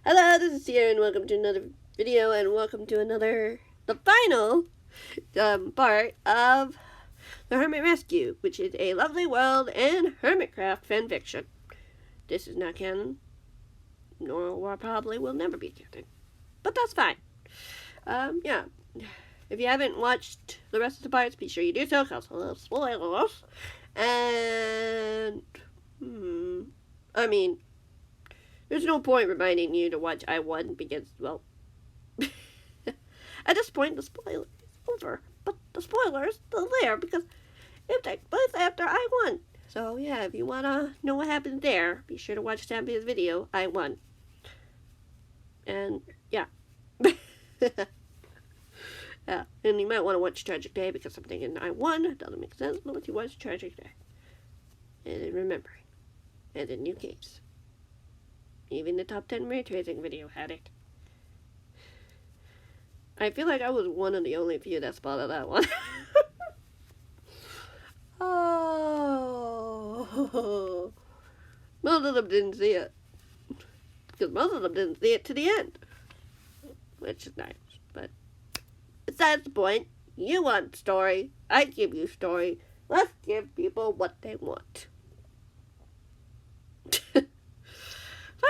Hello, this is Sierra, and welcome to another video, and welcome to the final part of the Hermit Rescue, which is a lovely world and Hermitcraft fanfiction. This is not canon, nor probably will never be canon, but that's fine. Yeah. If you haven't watched the rest of the parts, be sure you do so, because spoilers. And, there's no point reminding you to watch I-1 because, well, at this point the spoiler is over. But the spoilers, they're there because it takes place after I-1. So yeah, if you want to know what happens there, be sure to watch Stampy's video, I-1. And yeah. Yeah, and you might want to watch Tragic Day because something in I-1 doesn't make sense, but let you watch Tragic Day. And then Remembering. And then New Caves. Even the top 10 ray tracing video had it. I feel like I was one of the only few that spotted that one. Oh. Most of them didn't see it. Because most of them didn't see it to the end. Which is nice, but besides the point. You want story, I give you story. Let's give people what they want.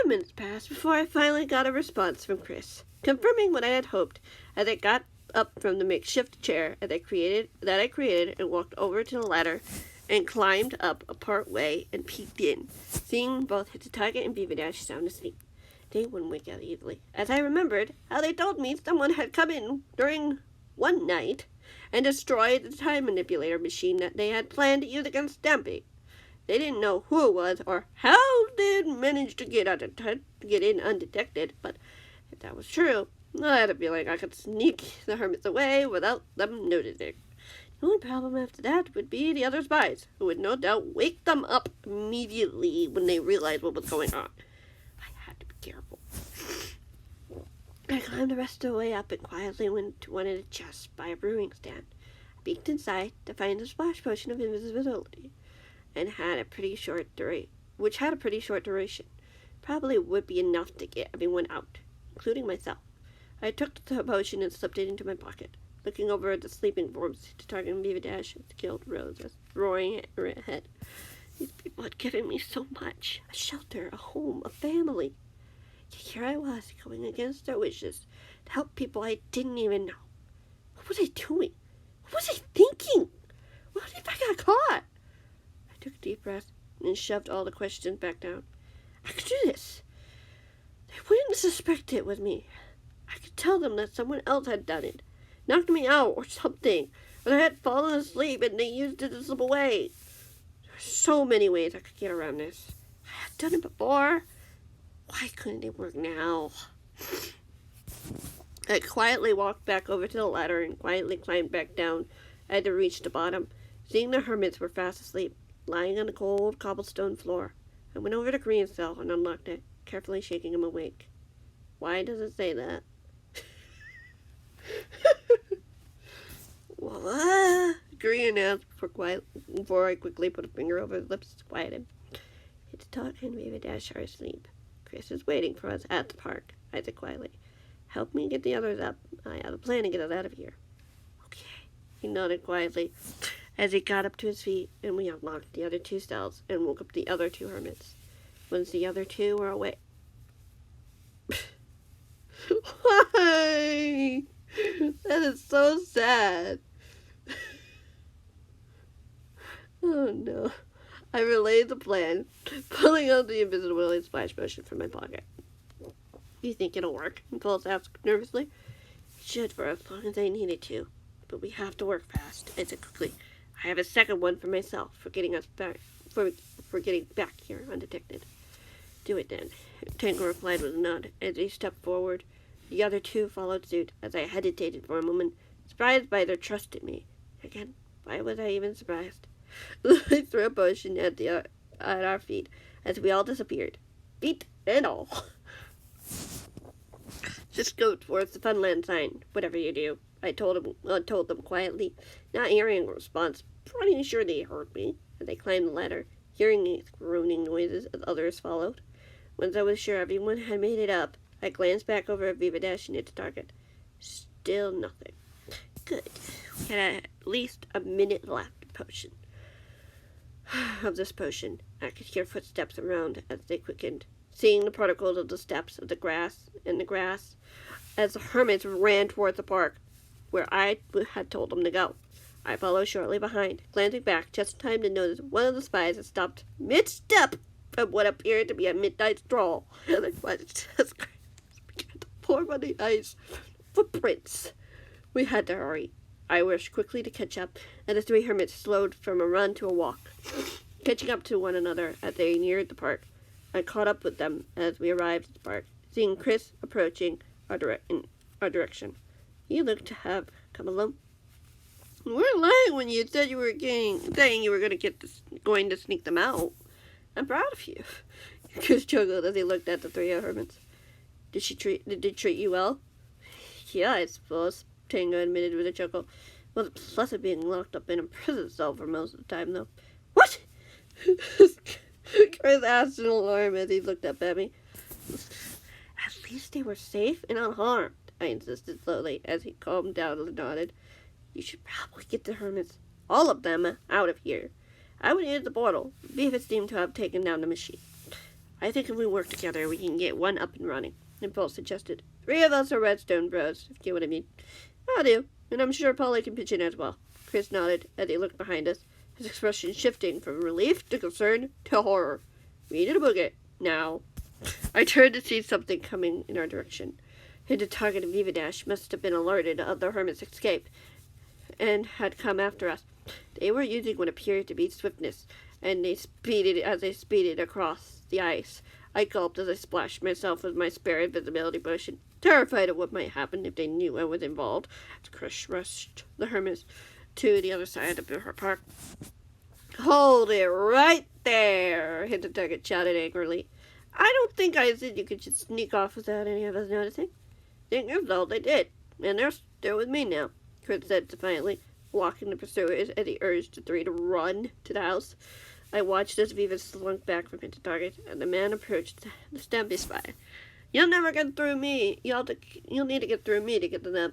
5 minutes passed before I finally got a response from Chris, confirming what I had hoped as I got up from the makeshift chair that I created and walked over to the ladder and climbed up a part way and peeked in, seeing both Hitchhiker and Beaver Dash sound asleep. They wouldn't wake up easily, as I remembered how they told me someone had come in during one night and destroyed the time manipulator machine that they had planned to use against Stampy. They didn't know who it was or how they'd managed to get in undetected, but if that was true, I had a feeling I could sneak the hermits away without them noticing. The only problem after that would be the other spies, who would no doubt wake them up immediately when they realized what was going on. I had to be careful. I climbed the rest of the way up and quietly went to one of the chests by a brewing stand. I peeked inside to find a splash potion of invisibility, and had a pretty short duration. Probably would be enough to get everyone out, including myself. I took the potion and slipped it into my pocket, looking over at the sleeping forms to target Beaver Dash and Skilled Roses, roaring at her head. These people had given me so much. A shelter, a home, a family. Yet here I was, going against their wishes, to help people I didn't even know. What was I doing? What was I thinking? What if I got caught? I took a deep breath and shoved all the questions back down. I could do this. They wouldn't suspect it was me. I could tell them that someone else had done it, knocked me out or something, or I had fallen asleep and they used it to slip away. There were so many ways I could get around this. I had done it before. Why couldn't it work now? I quietly walked back over to the ladder and quietly climbed back down. I had to reach the bottom, seeing the hermits were fast asleep, lying on the cold cobblestone floor. I went over to Green's cell and unlocked it, carefully shaking him awake. Why does it say that? What? Green asked before I quickly put a finger over his lips to quiet him. Hitchhiker and Beaver Dash are asleep. Chris is waiting for us at the park, I said quietly. Help me get the others up. I have a plan to get us out of here. Okay. He nodded quietly as he got up to his feet, and we unlocked the other 2 cells and woke up the other 2 hermits. Once the other 2 were awake. Why? That is so sad. Oh no. I relayed the plan, pulling out the invisibility splash potion from my pocket. You think it'll work? Phyllis asked nervously. It should for as long as I need it to. But we have to work fast, I said quickly. I have a second one for myself for getting us back for getting back here undetected. Do it then, Tango replied with a nod as he stepped forward. The other 2 followed suit as I hesitated for a moment, surprised by their trust in me. Again, why was I even surprised? I threw a potion at our feet as we all disappeared, feet and all. Just go towards the Funland sign, whatever you do, I told them quietly, not hearing a response, pretty sure they heard me as I climbed the ladder, hearing these groaning noises as others followed. Once I was sure everyone had made it up, I glanced back over at Viva Dash and hit the target. Still nothing. Good. We had at least a minute left of this potion. I could hear footsteps around as they quickened, seeing the particles of the steps of the grass as the hermits ran towards the park where I had told them to go. I followed shortly behind, glancing back just in time to notice one of the spies had stopped mid-step from what appeared to be a midnight stroll. And I watched as grass began to form on the ice. Footprints. We had to hurry. I rushed quickly to catch up, and the three hermits slowed from a run to a walk, catching up to one another as they neared the park. I caught up with them as we arrived at the park, seeing Chris approaching in our direction. You looked to have come alone. You weren't lying when you said you were saying you were going to sneak them out. I'm proud of you. Chris chuckled as he looked at the three hermits. Did they treat you well? Yeah, I suppose, Tango admitted with a chuckle. Wasn't pleasant being locked up in a prison cell for most of the time, though. What? Chris asked in alarm as he looked up at me. At least they were safe and unharmed, I insisted slowly as he calmed down and nodded. You should probably get the hermits, all of them, out of here. I would use the portal. Beavis seemed to have taken down the machine. I think if we work together, we can get one up and running, Impulse suggested. 3 of us are redstone bros, if you get what I mean. I do, and I'm sure Polly can pitch in as well. Chris nodded as he looked behind us, his expression shifting from relief to concern to horror. We need to book it. Now. I turned to see something coming in our direction. The target of Viva Dash must have been alerted of the hermit's escape and had come after us. They were using what appeared to be swiftness, and they speeded across the ice. I gulped as I splashed myself with my spare invisibility potion, terrified of what might happen if they knew I was involved. As Chris rushed the hermits to the other side of the park. Hold it right there, hit the target shouted angrily. I don't think I said you could just sneak off without any of us noticing. Thing is, though, they did, and they're with me now, Chris said defiantly, blocking the pursuers as he urged the 3 to run to the house. I watched as Viva slunk back from the target, and the man approached the Stampy spy. You'll never get through me. You'll need to get through me to get to them.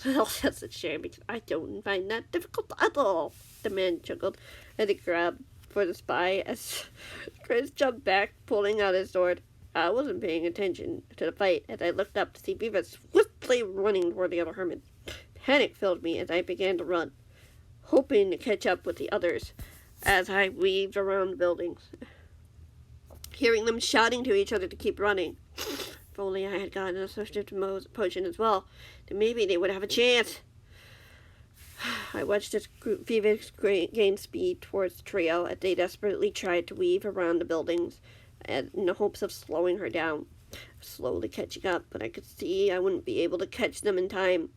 Well, that's a shame, because I don't find that difficult at all, the man chuckled as he grabbed for the spy as Chris jumped back, pulling out his sword. I wasn't paying attention to the fight as I looked up to see Viva swiftly running toward the other hermits. Panic filled me as I began to run, hoping to catch up with the others as I weaved around the buildings, hearing them shouting to each other to keep running. If only I had gotten a swift potion as well, then maybe they would have a chance. I watched this group gain speed towards the trio as they desperately tried to weave around the buildings in the hopes of slowing her down. Slowly catching up, but I could see I wouldn't be able to catch them in time.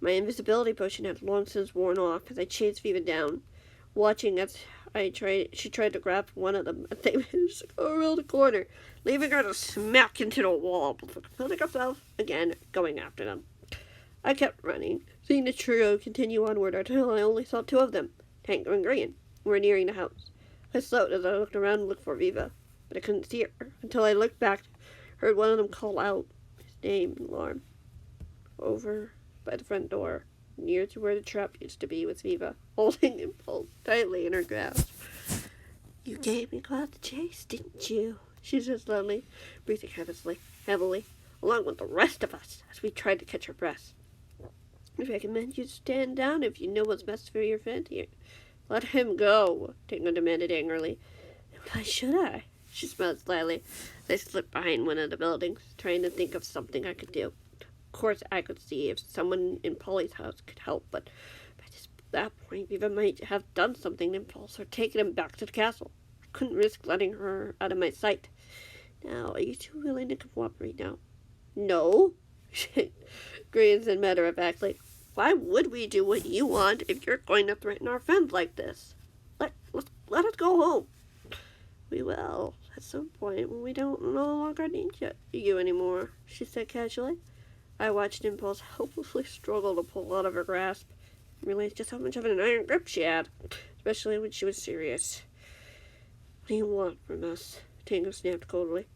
My invisibility potion had long since worn off as I chased Viva down, watching as she tried to grab one of them as they managed to go around the corner, leaving her to smack into the wall before filling herself again, going after them. I kept running, seeing the trio continue onward until I only saw 2 of them, Tango and Green, who were nearing the house. I slowed as I looked around and looked for Viva, but I couldn't see her until I looked back, heard one of them call out his name in alarm. Over by the front door, near to where the trap used to be, was Viva, holding Impulse tightly in her grasp. You gave me quite the chase, didn't you? She said slowly, breathing heavily, along with the rest of us, as we tried to catch her breath. I recommend you stand down if you know what's best for your friend here. Let him go, Tango demanded angrily. Why should I? She smiled slyly. I slipped behind one of the buildings, trying to think of something I could do. Of course, I could see if someone in Polly's house could help, but by that point, Viva might have done something to Impulse or taken him back to the castle. I couldn't risk letting her out of my sight. Now, are you 2 willing to cooperate now? No, Green said matter-of-factly. Why would we do what you want if you're going to threaten our friends like this? Let us go home. We will, at some point when we don't no longer need you anymore, she said casually. I watched Impulse hopelessly struggle to pull out of her grasp and realized just how much of an iron grip she had, especially when she was serious. What do you want from us? Tango snapped coldly.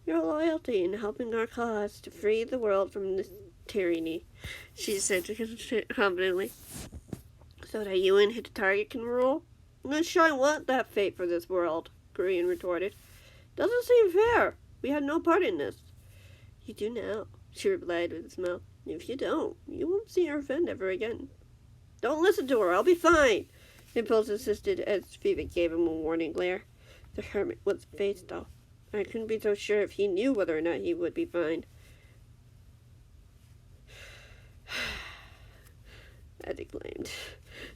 your loyalty in helping our cause to free the world from this tyranny, she said confidently. So that you and his target can rule? I'm not sure I want that fate for this world, Korean retorted. Doesn't seem fair. We had no part in this. You do now, she replied with a smile. If you don't, you won't see our friend ever again. Don't listen to her. I'll be fine, Impulse insisted as Viva gave him a warning glare. The hermit was faced, though. I couldn't be so sure if he knew whether or not he would be fine. I declaimed.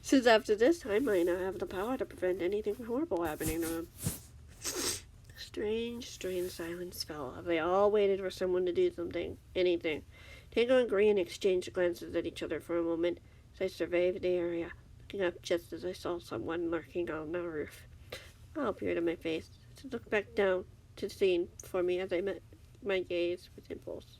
Since after this, I might not have the power to prevent anything horrible happening to him. Strange silence fell. They all waited for someone to do something, anything. Tango and Green exchanged glances at each other for a moment as I surveyed the area, looking up just as I saw someone lurking on the roof. A smile appeared on my face to look back down to the scene before me as I met my gaze with Impulse.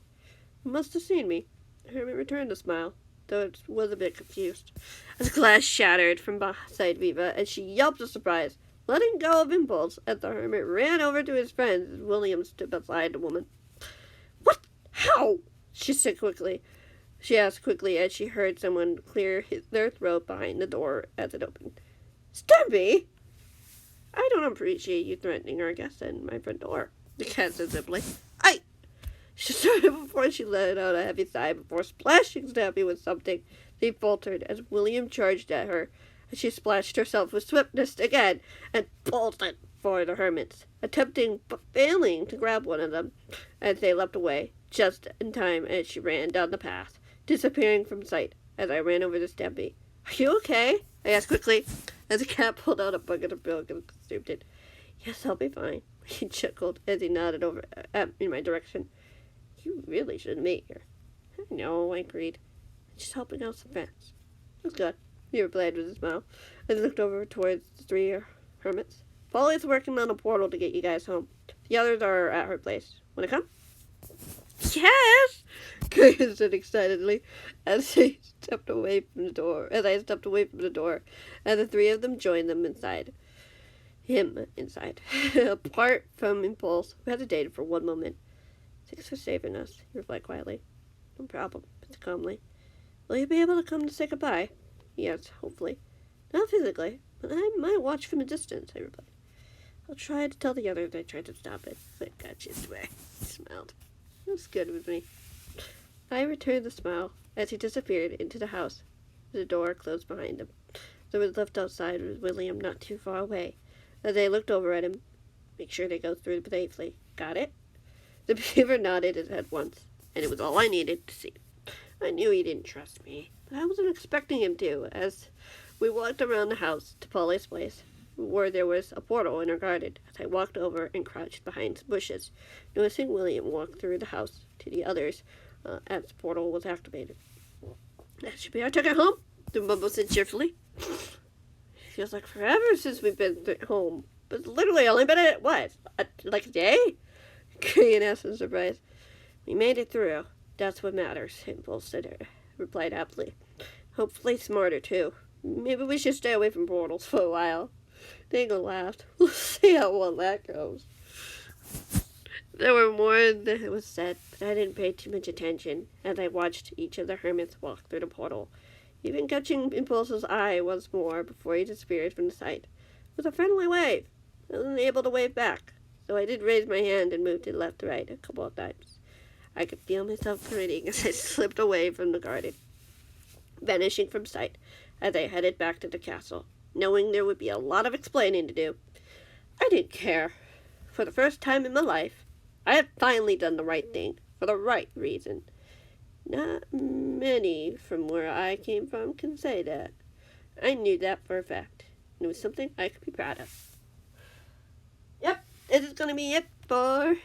He must have seen me. Hermit returned the smile, though it was a bit confused, as glass shattered from beside Viva as she yelped with surprise, letting go of Impulse as the Hermit ran over to his friends as William stood beside the woman. What? How? She asked quickly as she heard someone clear their throat behind the door as it opened. Stampy! I don't appreciate you threatening our guest in my front door, the cat said simply. She started before she let out a heavy sigh before splashing Stampy with something. She faltered as William charged at her, and she splashed herself with swiftness again and bolted for the hermits, attempting but failing to grab one of them as they leapt away, just in time as she ran down the path, disappearing from sight as I ran over to Stampy. Are you okay? I asked quickly, as the cat pulled out a bucket of milk and consumed it. Yes, I'll be fine, he chuckled as he nodded over in my direction. You really shouldn't be here. I know, I agreed. I'm just helping out some friends. That's good, he replied with a smile, as he looked over towards the three hermits. Polly's working on a portal to get you guys home. The others are at her place. Wanna come? Yes! Grace said excitedly as I stepped away from the door, and the three of them joined them inside. Apart from Impulse, who hesitated for one moment. Thanks for saving us, he replied quietly. No problem, but calmly. Will you be able to come to say goodbye? Yes, hopefully. Not physically, but I might watch from a distance, I replied. I'll try to tell the others I tried to stop it, but it got chased away. He smiled. It was good with me. I returned the smile as he disappeared into the house. The door closed behind him. I was left outside with William not too far away. As I looked over at him, make sure they go through safely. Got it? The beaver nodded his head once, and it was all I needed to see. I knew he didn't trust me, but I wasn't expecting him to, as we walked around the house to Polly's place, where there was a portal in her garden. As I walked over and crouched behind some bushes, noticing William walk through the house to the others as the portal was activated. That should be our ticket home, the Mumbo said cheerfully. Feels like forever since we've been home, but it's literally only been like a day? Korean asked in surprise. We made it through. That's what matters, Impulse replied happily. Hopefully smarter, too. Maybe we should stay away from portals for a while. Dangle laughed. We'll see how well that goes. There were more that was said, but I didn't pay too much attention as I watched each of the hermits walk through the portal, even catching Impulse's eye once more before he disappeared from the sight. It was a friendly wave. I wasn't able to wave back, so I did raise my hand and moved it left to right a couple of times. I could feel myself grinning as I slipped away from the garden, vanishing from sight as I headed back to the castle, knowing there would be a lot of explaining to do. I didn't care. For the first time in my life, I had finally done the right thing for the right reason. Not many from where I came from can say that. I knew that for a fact, and it was something I could be proud of. Yep, this is going to be it for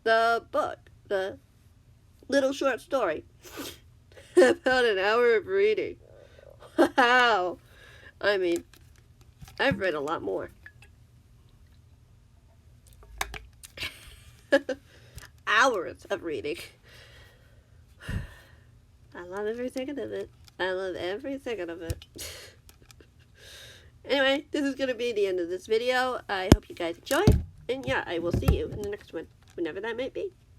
the book, the little short story. About an hour of reading. Wow. I mean, I've read a lot more. Hours of reading. I love every second of it. Anyway, this is going to be the end of this video. I hope you guys enjoyed. And yeah, I will see you in the next one, whenever that might be.